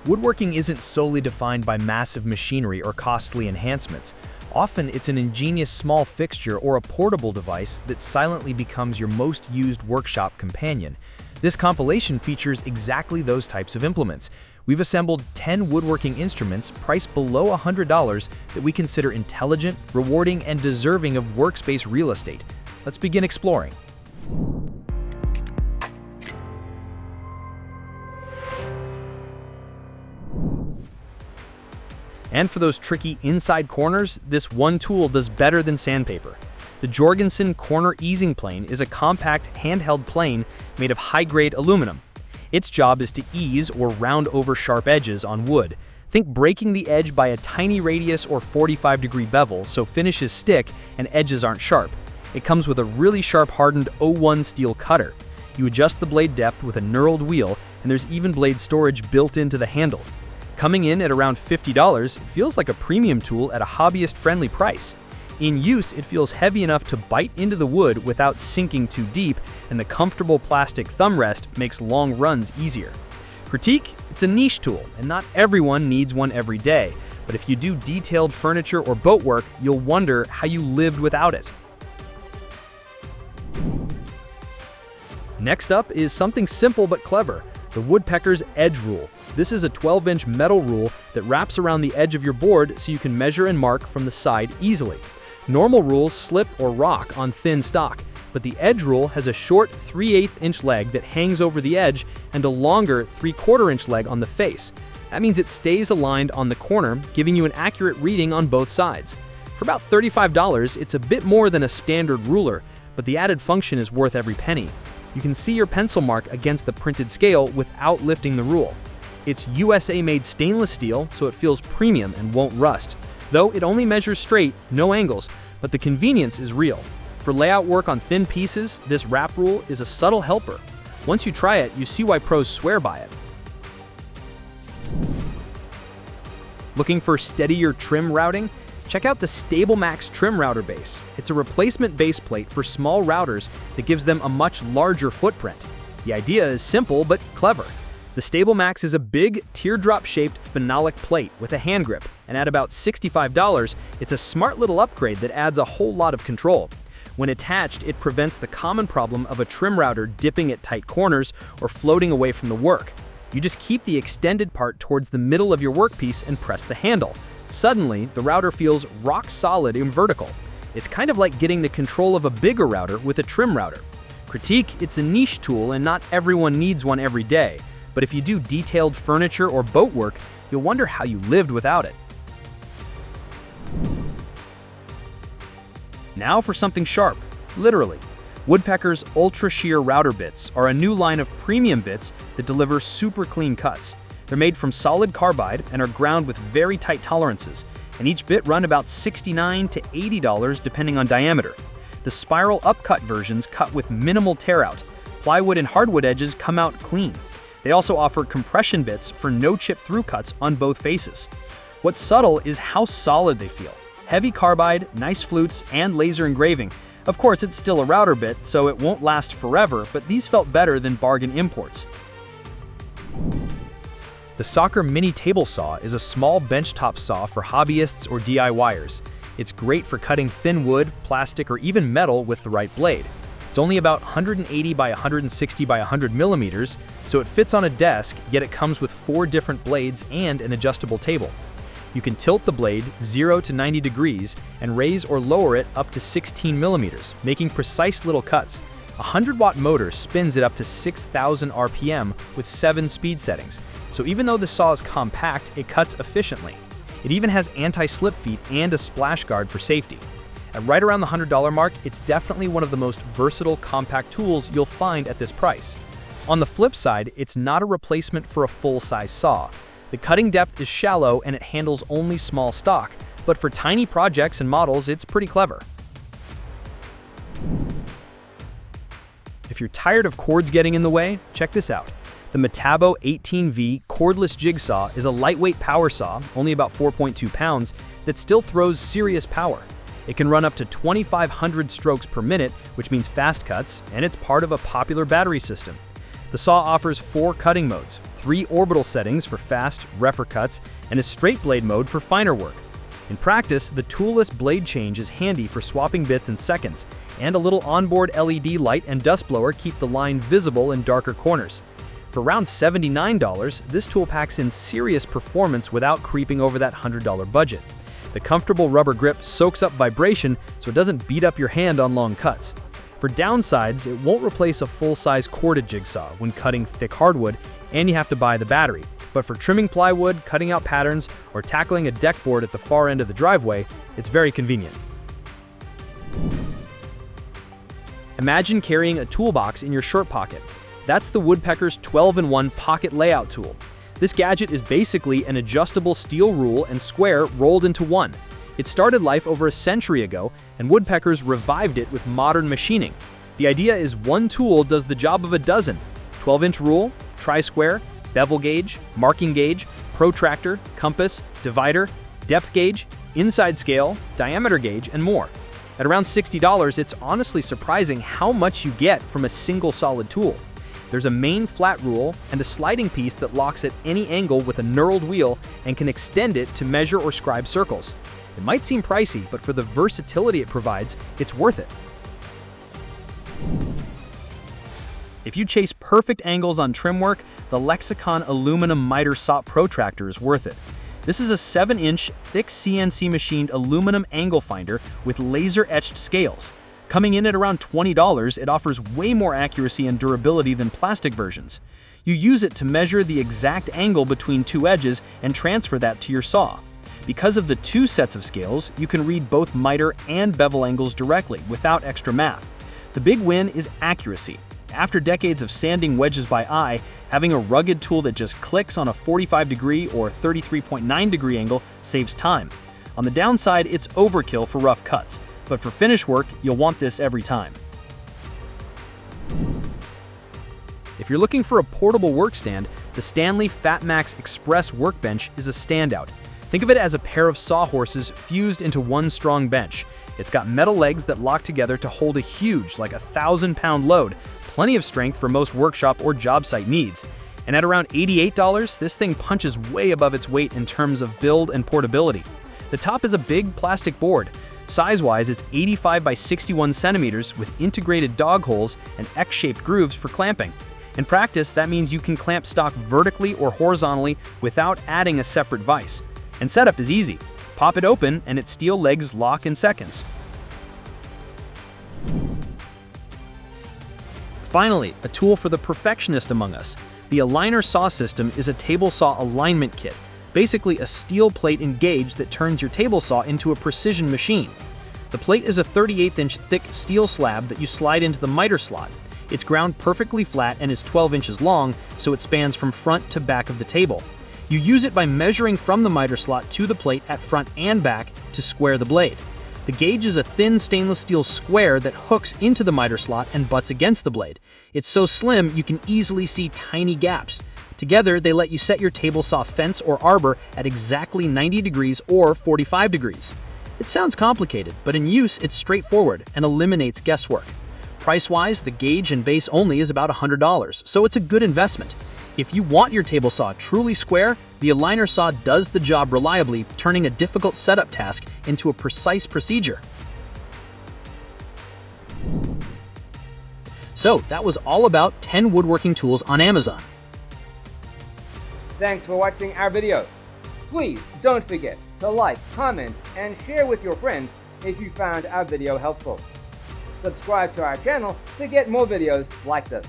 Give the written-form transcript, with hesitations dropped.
Woodworking isn't solely defined by massive machinery or costly enhancements. Often, it's an ingenious small fixture or a portable device that silently becomes your most used workshop companion. This compilation features exactly those types of implements. We've assembled 10 woodworking instruments priced below $100 that we consider intelligent, rewarding, and deserving of workspace real estate. Let's begin exploring. And for those tricky inside corners, this one tool does better than sandpaper. The Jorgensen Corner Easing Plane is a compact, handheld plane made of high-grade aluminum. Its job is to ease or round over sharp edges on wood. Think breaking the edge by a tiny radius or 45-degree bevel so finishes stick and edges aren't sharp. It comes with a really sharp hardened 01 steel cutter. You adjust the blade depth with a knurled wheel, and there's even blade storage built into the handle. Coming in at around $50, it feels like a premium tool at a hobbyist-friendly price. In use, it feels heavy enough to bite into the wood without sinking too deep, and the comfortable plastic thumb rest makes long runs easier. Critique: it's a niche tool, and not everyone needs one every day, but if you do detailed furniture or boat work, you'll wonder how you lived without it. Next up is something simple but clever: the Woodpeckers Edge Rule. This is a 12-inch metal rule that wraps around the edge of your board so you can measure and mark from the side easily. Normal rules slip or rock on thin stock, but the Edge Rule has a short 3/8-inch leg that hangs over the edge and a longer 3/4-inch leg on the face. That means it stays aligned on the corner, giving you an accurate reading on both sides. For about $35, it's a bit more than a standard ruler, but the added function is worth every penny. You can see your pencil mark against the printed scale without lifting the rule. It's USA-made stainless steel, so it feels premium and won't rust. Though it only measures straight, no angles, but the convenience is real. For layout work on thin pieces, this wrap rule is a subtle helper. Once you try it, you see why pros swear by it. Looking for steadier trim routing? Check out the StableMax Trim Router Base. It's a replacement base plate for small routers that gives them a much larger footprint. The idea is simple but clever. The StableMax is a big, teardrop-shaped phenolic plate with a hand grip, and at about $65, it's a smart little upgrade that adds a whole lot of control. When attached, it prevents the common problem of a trim router dipping at tight corners or floating away from the work. You just keep the extended part towards the middle of your workpiece and press the handle. Suddenly, the router feels rock solid and vertical. It's kind of like getting the control of a bigger router with a trim router. Critique: it's a niche tool and not everyone needs one every day. But if you do detailed furniture or boat work, you'll wonder how you lived without it. Now for something sharp, literally. Woodpecker's Ultra Shear router bits are a new line of premium bits that deliver super clean cuts. They're made from solid carbide and are ground with very tight tolerances, and each bit run about $69 to $80 depending on diameter. The spiral upcut versions cut with minimal tear out. Plywood and hardwood edges come out clean. They also offer compression bits for no chip through cuts on both faces. What's subtle is how solid they feel. Heavy carbide, nice flutes, and laser engraving. Of course, it's still a router bit, so it won't last forever, but these felt better than bargain imports. The Soccer Mini Table Saw is a small benchtop saw for hobbyists or DIYers. It's great for cutting thin wood, plastic, or even metal with the right blade. It's only about 180 by 160 by 100 millimeters, so it fits on a desk, yet it comes with 4 different blades and an adjustable table. You can tilt the blade 0 to 90 degrees and raise or lower it up to 16 millimeters, making precise little cuts. A 100-watt motor spins it up to 6,000 RPM with 7 speed settings, so even though the saw is compact, it cuts efficiently. It even has anti-slip feet and a splash guard for safety. At right around the $100 mark, it's definitely one of the most versatile compact tools you'll find at this price. On the flip side, it's not a replacement for a full-size saw. The cutting depth is shallow and it handles only small stock, but for tiny projects and models, it's pretty clever. If you're tired of cords getting in the way, check this out. The Metabo 18V Cordless Jigsaw is a lightweight power saw, only about 4.2 pounds, that still throws serious power. It can run up to 2,500 strokes per minute, which means fast cuts, and it's part of a popular battery system. The saw offers 4 cutting modes: 3 orbital settings for fast, rougher cuts, and a straight blade mode for finer work. In practice, the toolless blade change is handy for swapping bits in seconds, and a little onboard LED light and dust blower keep the line visible in darker corners. For around $79, this tool packs in serious performance without creeping over that $100 budget. The comfortable rubber grip soaks up vibration so it doesn't beat up your hand on long cuts. For downsides, it won't replace a full-size corded jigsaw when cutting thick hardwood, and you have to buy the battery. But for trimming plywood, cutting out patterns, or tackling a deck board at the far end of the driveway, it's very convenient. Imagine carrying a toolbox in your shirt pocket. That's the Woodpeckers 12-in-1 Pocket Layout Tool. This gadget is basically an adjustable steel rule and square rolled into one. It started life over a century ago, and Woodpeckers revived it with modern machining. The idea is one tool does the job of a dozen: 12-inch rule, tri-square, bevel gauge, marking gauge, protractor, compass, divider, depth gauge, inside scale, diameter gauge, and more. At around $60, it's honestly surprising how much you get from a single solid tool. There's a main flat rule and a sliding piece that locks at any angle with a knurled wheel and can extend it to measure or scribe circles. It might seem pricey, but for the versatility it provides, it's worth it. If you chase perfect angles on trim work, the Lexicon aluminum miter saw protractor is worth it. This is a 7-inch thick CNC machined aluminum angle finder with laser etched scales. Coming in at around $20, it offers way more accuracy and durability than plastic versions. You use it to measure the exact angle between two edges and transfer that to your saw. Because of the 2 sets of scales, you can read both miter and bevel angles directly without extra math. The big win is accuracy. After decades of sanding wedges by eye, having a rugged tool that just clicks on a 45-degree or 33.9-degree angle saves time. On the downside, it's overkill for rough cuts, but for finish work, you'll want this every time. If you're looking for a portable workstand, the Stanley FatMax Express Workbench is a standout. Think of it as a pair of sawhorses fused into one strong bench. It's got metal legs that lock together to hold a huge, like 1,000-pound load, plenty of strength for most workshop or job site needs. And at around $88, this thing punches way above its weight in terms of build and portability. The top is a big plastic board. Size-wise, it's 85 by 61 centimeters with integrated dog holes and X-shaped grooves for clamping. In practice, that means you can clamp stock vertically or horizontally without adding a separate vise. And setup is easy. Pop it open and its steel legs lock in seconds. Finally, a tool for the perfectionist among us. The Aligner Saw System is a table saw alignment kit, basically a steel plate and gauge that turns your table saw into a precision machine. The plate is a 38-inch thick steel slab that you slide into the miter slot. It's ground perfectly flat and is 12 inches long, so it spans from front to back of the table. You use it by measuring from the miter slot to the plate at front and back to square the blade. The gauge is a thin stainless steel square that hooks into the miter slot and butts against the blade. It's so slim you can easily see tiny gaps. Together, they let you set your table saw fence or arbor at exactly 90 degrees or 45 degrees. It sounds complicated, but in use it's straightforward and eliminates guesswork. Price-wise, the gauge and base only is about $100, so it's a good investment. If you want your table saw truly square, the Aligner saw does the job reliably, turning a difficult setup task into a precise procedure. So that was all about 10 woodworking tools on Amazon. Thanks for watching our video. Please don't forget to like, comment, and share with your friends if you found our video helpful. Subscribe to our channel to get more videos like this.